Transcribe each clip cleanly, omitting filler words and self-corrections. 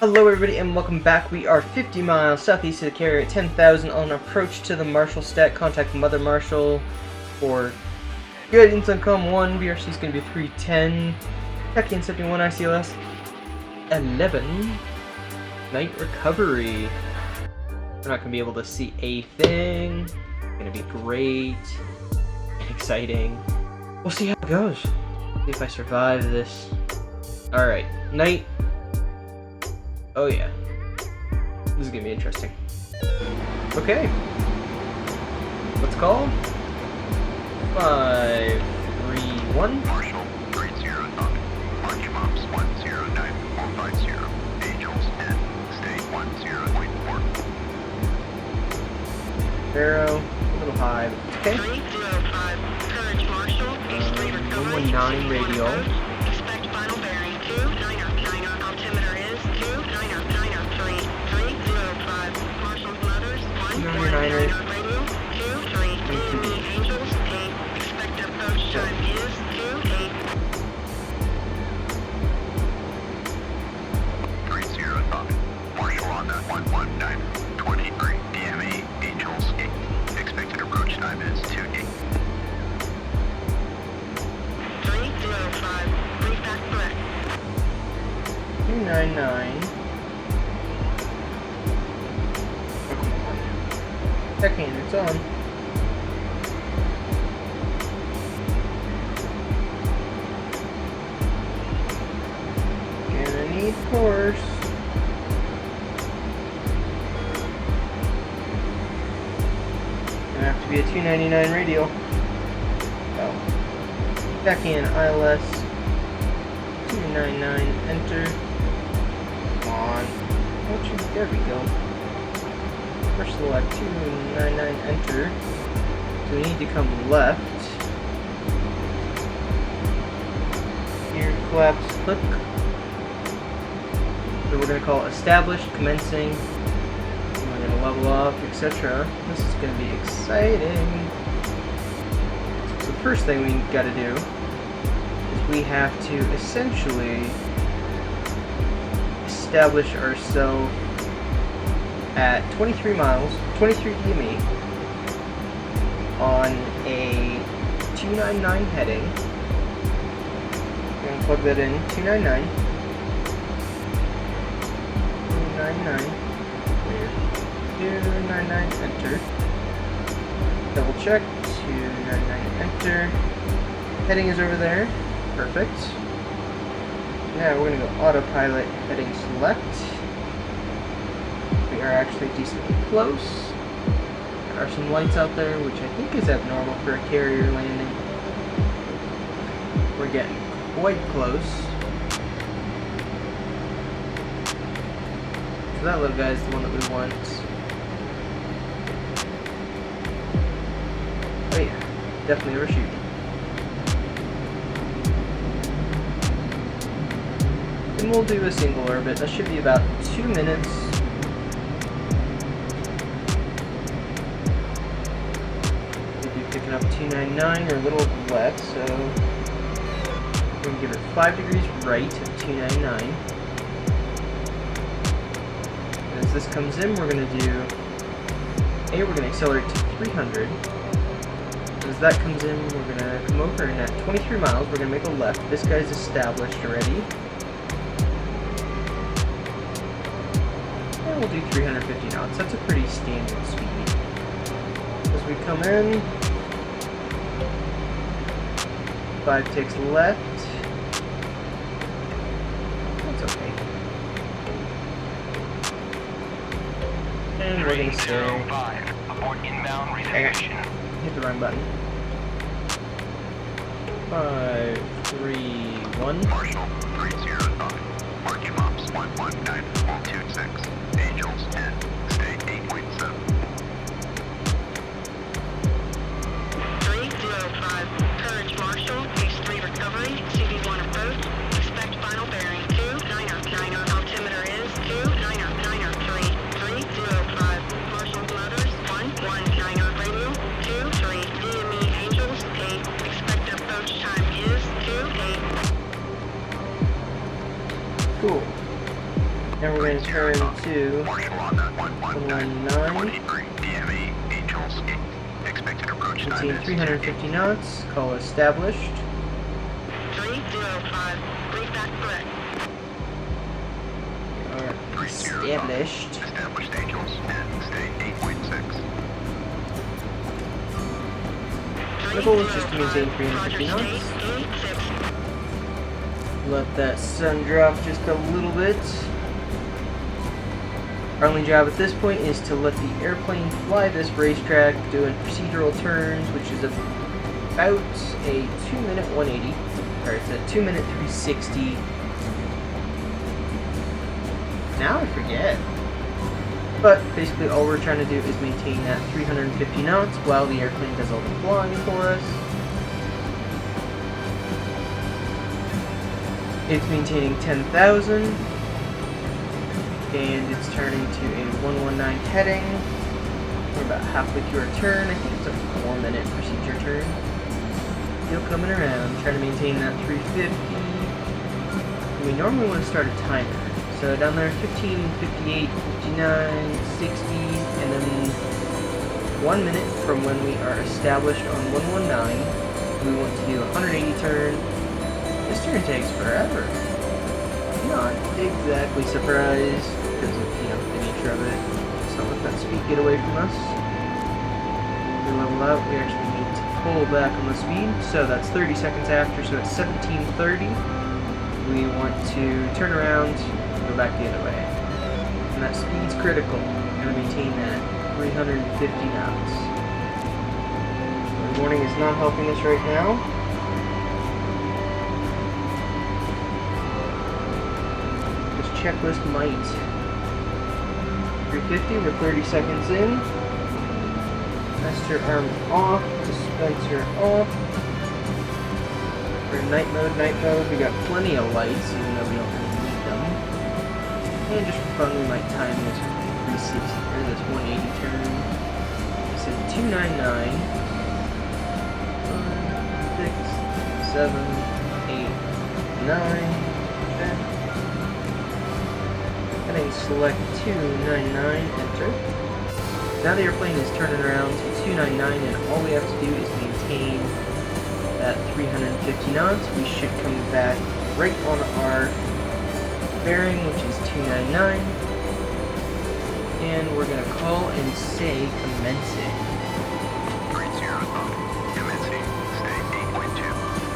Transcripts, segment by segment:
Hello everybody and welcome back. We are 50 miles southeast of the carrier at 10,000 on approach to the Marshall stat. Contact Mother Marshall for guidance on COM 1. BRC is going to be 310. Check-in 71 ICLS 11. Night recovery. We're not going to be able to see a thing. It's going to be great and exciting. We'll see how it goes. See if I survive this. Alright, night. Oh yeah. This is gonna be interesting. Okay. Let's call 531. Marshall 30 Mark your mops 109450. Angels 10. Stay 10.4. Arrow, a little high. Okay. 305. Courage Marshall. Base 3 recovery. 119 radial. Expect final bearing 2909. Altimeter is 2903. 305. Marshall's mothers 119 radio. 23 Angels 8. Expect approach time is 28. 305. Marshall on that 11923. DME Angels 8. Expected approach time is 28. 305. Brief back correct. 299. Checking, it's on. Gonna need course. Gonna have to be a 299 radial. Oh. Check in ILS 299, enter. Come on. There we go. First select 299, enter. So we need to come left. Here, collapse, click. So we're going to call established, commencing. We're going to level up, etc. This is going to be exciting. So the first thing we got to do is we have to essentially establish ourselves at 23 miles, 23 DME on a 299 heading. I'm going to plug that in, 299. 299. 299, enter. Double check, 299, enter. Heading is over there. Perfect. Now we're going to go autopilot, heading select. We are actually decently close. There are some lights out there, which I think is abnormal for a carrier landing. We're getting quite close. So that little guy is the one that we want. Oh yeah, definitely overshooting. And we'll do a single orbit. That should be about 2 minutes. We'll be picking up 299 or a little left, so we're going to give it 5 degrees right of 299. As this comes in, we're going to do we're going to accelerate to 300. As that comes in, we're going to come over, and at 23 miles, we're going to make a left. This guy's established already. We'll do 350 knots. That's a pretty standard speed. As we come in, 5 takes left. That's okay. And we're gonna stay. 305. Abort inbound reservation. Hit the wrong button. 531. Marshall 305. Mark your mops 119126. Angels 10. Stay 8.7. 305. Courage Marshall. Base 3 recovery. CV1 approach. Expect final bearing 2909. Altimeter is 2903. 305. Marshall's mothers 119 radio. 23 DME Angels 8. Expect approach time is 28. Cool. and turn to Marshal on that 119. 23 DMA, Angels 8. Expected approach time maintain is 350 knots, call established. 305. Brief back correct. We are established. Established Angels and stay 8.6. The goal is just to maintain 350 Roger, knots. stay 86. Let that sun drop just a little bit. Our only job at this point is to let the airplane fly this racetrack, doing procedural turns, which is about a 2-minute 180. Or it's a 2-minute 360. Now I forget. But basically all we're trying to do is maintain that 350 knots while the airplane does all the flying for us. It's maintaining 10,000, and it's turning to a 119 heading. We're about halfway through our turn. I think it's a 4-minute procedure turn. Still coming around, trying to maintain that 350. And we normally want to start a timer. So down there, 15, 58, 59, 60, and then 1 minute from when we are established on 119. We want to do a 180 turn. This turn takes forever. Not exactly surprised because of, the nature of it. So let that speed get away from us. We level out, we actually need to pull back on the speed. So that's 30 seconds after, so it's 17:30. We want to turn around, go back the other way. And that speed's critical. We're going to maintain that 350 knots. The warning is not helping us right now. Checklist might. 350, we're 30 seconds in. Master arm off, dispenser off. We're in night mode, we got plenty of lights, even though we don't really need them. And just for fun, we might time this 360, or this 180 turn. I said 299. 5, 6, 7, 8, 9, 10. Heading select 299, enter. Now the airplane is turning around to 299, and all we have to do is maintain that 350 knots. We should come back right on our bearing, which is 299. And we're going to call and say commencing. 30, commencing, stay 8.2.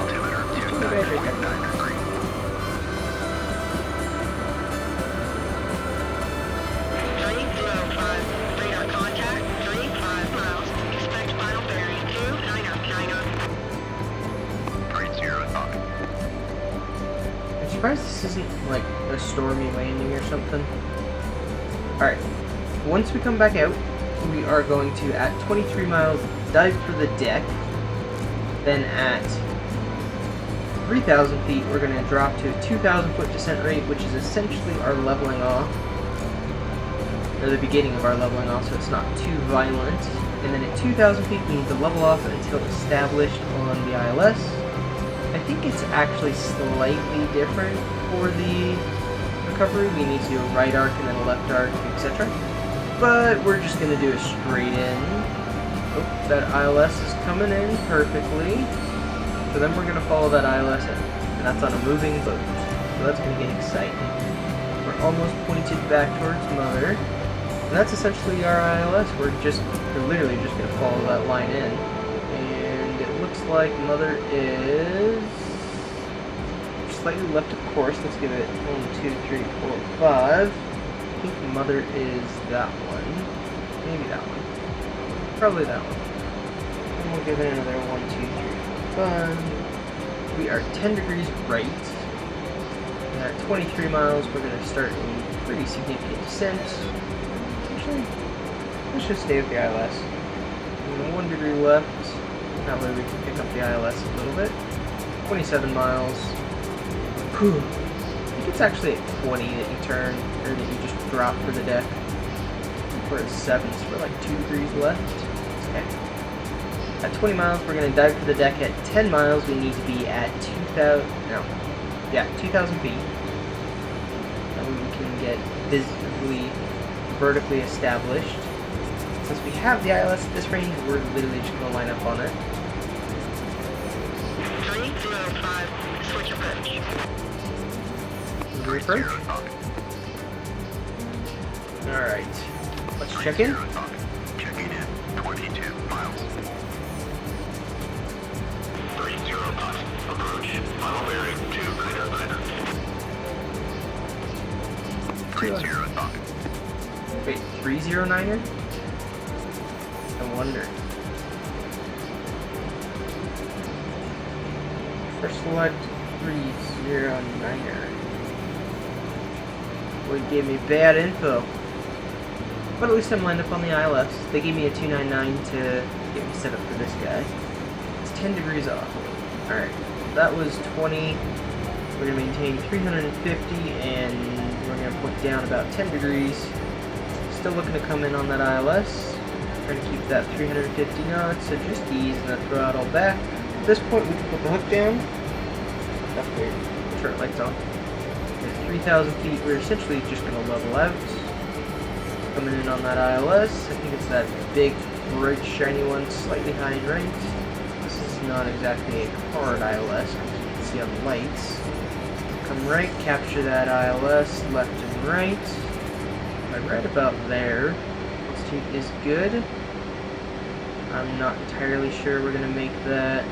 Altimeter 29.9 degrees. 305. Radar contact. 35 miles. Expect final bearing 2990. 305. I'm surprised this isn't like a stormy landing or something. Alright, once we come back out, we are going to, at 23 miles, dive for the deck. Then at 3,000 feet, we're going to drop to a 2,000 foot descent rate, which is essentially our leveling off. Or the beginning of our leveling off, so it's not too violent. And then at 2,000 feet, we need to level off until established on the ILS. I think it's actually slightly different for the recovery. We need to do a right arc and then a left arc, etc. But we're just going to do a straight in. Oh, that ILS is coming in perfectly. So then we're going to follow that ILS in. And that's on a moving boat. So that's going to get exciting. We're almost pointed back towards Mother. And that's essentially our ILS. We're literally just going to follow that line in. And it looks like Mother is slightly left of course. Let's give it 1, 2, 3, 4, 5. I think Mother is that one. Maybe that one. Probably that one. And we'll give it another 1, 2, 3, 5. We are 10 degrees right. And at 23 miles, we're going to start a pretty significant descent. Actually, let's just stay with the ILS. And 1 degree left. That way we can pick up the ILS a little bit. 27 miles. Whew. I think it's actually at 20 that you turn, or that you just drop for the deck. We're at 7, so we're like 2 degrees left. Okay. At 20 miles, we're going to dive for the deck. At 10 miles, we need to be at 2,000 feet. That way we can get visibly vertically established. Since we have the ILS at this range, we're literally just going to line up on it. 305, switch approach. Approach. Alright. Let's check in. Checking in 22 miles. 305, approach. Final bearing 299er. 305. Wait, 309er? I wonder. First select 309er. Boy, gave me bad info. But at least I'm lined up on the ILS. They gave me a 299 to get me set up for this guy. It's 10 degrees off. Alright, that was 20. We're going to maintain 350 and we're going to point down about 10 degrees. Still looking to come in on that ILS. Trying to keep that 350 knots, so just ease the throttle back. At this point we can put the hook down. That's weird. Turn lights on. At 3,000 feet, we're essentially just going to level out. Coming in on that ILS. I think it's that big, bright, shiny one, slightly high and right. This is not exactly a hard ILS, as you can see on the lights. Come right, capture that ILS, left and right. Right about there. Altitude is good. I'm not entirely sure we're going to make that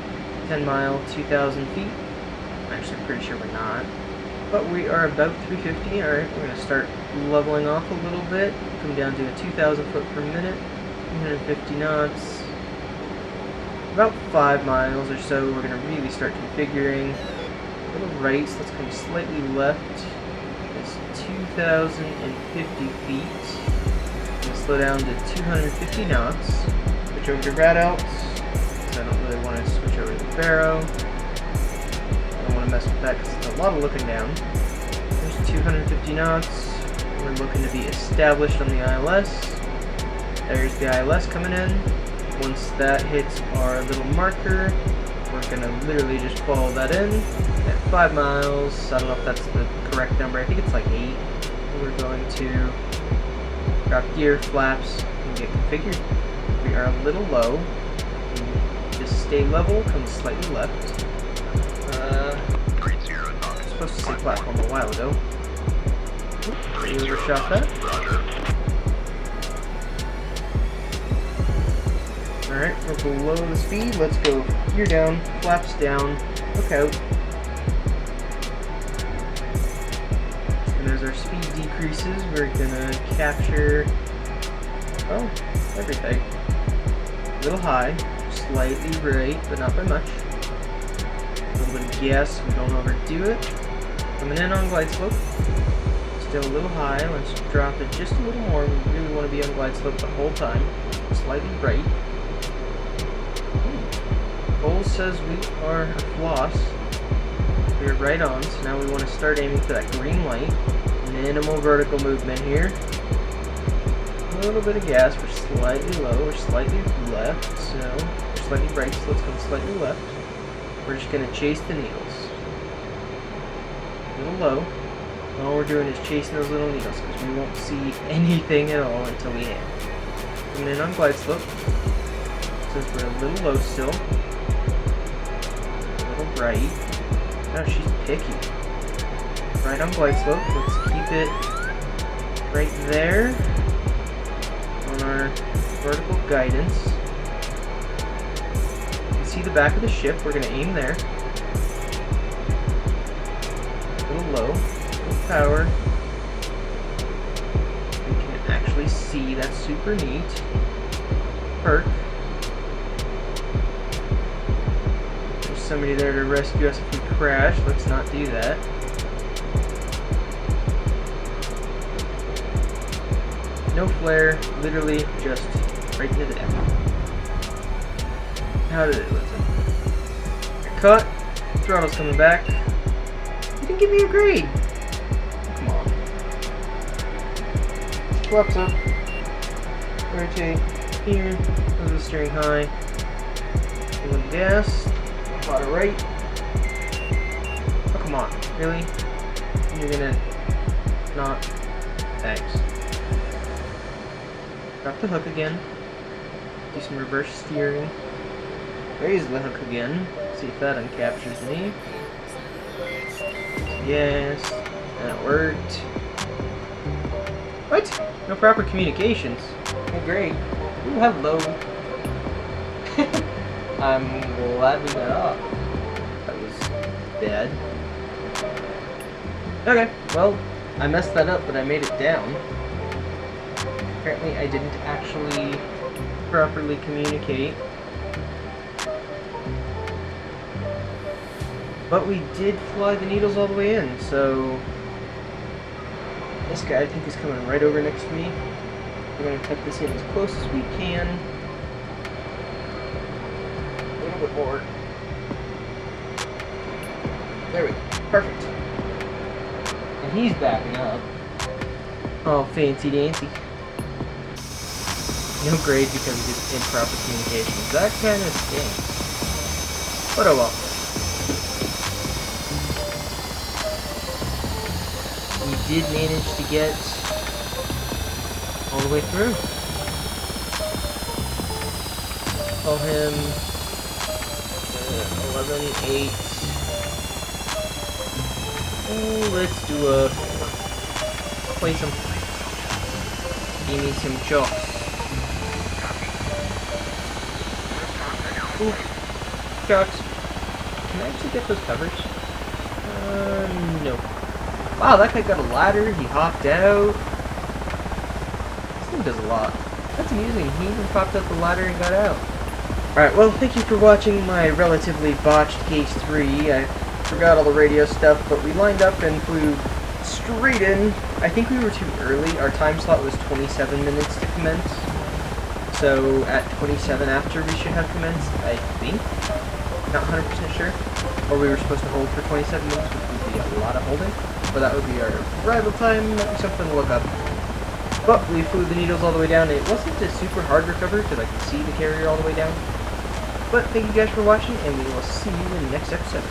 10 mile, 2,000 feet. I'm actually pretty sure we're not. But we are about 350. Alright, we're going to start leveling off a little bit. Come down to a 2,000 foot per minute. 350 knots. About 5 miles or so, we're going to really start configuring. A little right, so let's come slightly left. It's 2,050 feet. I'm going to slow down to 250 knots. Switch over to Radalt. So I don't really want to switch over to the Barrow. I don't want to mess with that because it's a lot of looking down. There's 250 knots. We're looking to be established on the ILS. There's the ILS coming in. Once that hits our little marker, we're going to literally just follow that in at 5 miles. I don't know if that's the correct number. I think it's like 8. We're going to drop gear, flaps, and get configured. We are a little low. Just stay level, come slightly left. Supposed to say platform a while ago. You overshot that. Alright, we're below the speed. Let's go gear down, flaps down, look out. And as our speed decreases, we're gonna capture, oh, everything. A little high, slightly right, but not by much. A little bit of gas, we don't overdo it. Coming in on glide slope. Still a little high, let's drop it just a little more. We really want to be on glide slope the whole time. Slightly right. Cole says we are a floss. We're right on, so now we want to start aiming for that green light. Minimal vertical movement here. A little bit of gas, we're slightly low, we're slightly left, so we're slightly right, so let's go slightly left. We're just going to chase the needles. A little low. All we're doing is chasing those little needles because we won't see anything at all until we hit. Coming in on glide slope. Since we're a little low still. A little right. Oh, she's picky. Right on glide slope. Let's keep it right there on our vertical guidance. You can see the back of the ship. We're going to aim there. A little low. Power. We can actually see, that's super neat. Perk. There's somebody there to rescue us if we crash. Let's not do that. No flare, literally just right into the deck. How did it look? Cut. Throttle's coming back. You didn't give me a grade. Flaps up, rotate here, move the steering high, pull the gas, a lot of right. Oh, come on, really? You're gonna not Thanks. Drop the hook again. Do some reverse steering. Raise the hook again. See if that uncaptures me. Yes. That worked. What? No proper communications. Oh, great. Ooh, hello. I'm glad we got off. That was bad. Okay, well, I messed that up, but I made it down. Apparently I didn't actually properly communicate. But we did fly the needles all the way in, so... This guy, I think, is coming right over next to me. We're going to tuck this in as close as we can. A little bit more. There we go. Perfect. And he's backing up. Oh, fancy dancy. No grade because of improper communications. That kind of stinks. But oh well. We did manage to get all the way through. Call him 11-8. Oh, let's do a play some. Give me some chops. Ooh, shucks. Can I actually get those covers? No. Wow, that guy got a ladder, he hopped out. This thing does a lot. That's amusing, he even popped up the ladder and got out. Alright, well, thank you for watching my relatively botched Case 3. I forgot all the radio stuff, but we lined up and flew straight in. I think we were too early. Our time slot was 27 minutes to commence. So at 27 after we should have commenced, I think. Not 100% sure. Or we were supposed to hold for 27 minutes, which would be a lot of holding. But that would be our arrival time. Might be something to look up. But we flew the needles all the way down. It wasn't a super hard recovery because I could see the carrier all the way down. But thank you guys for watching, and we will see you in the next episode.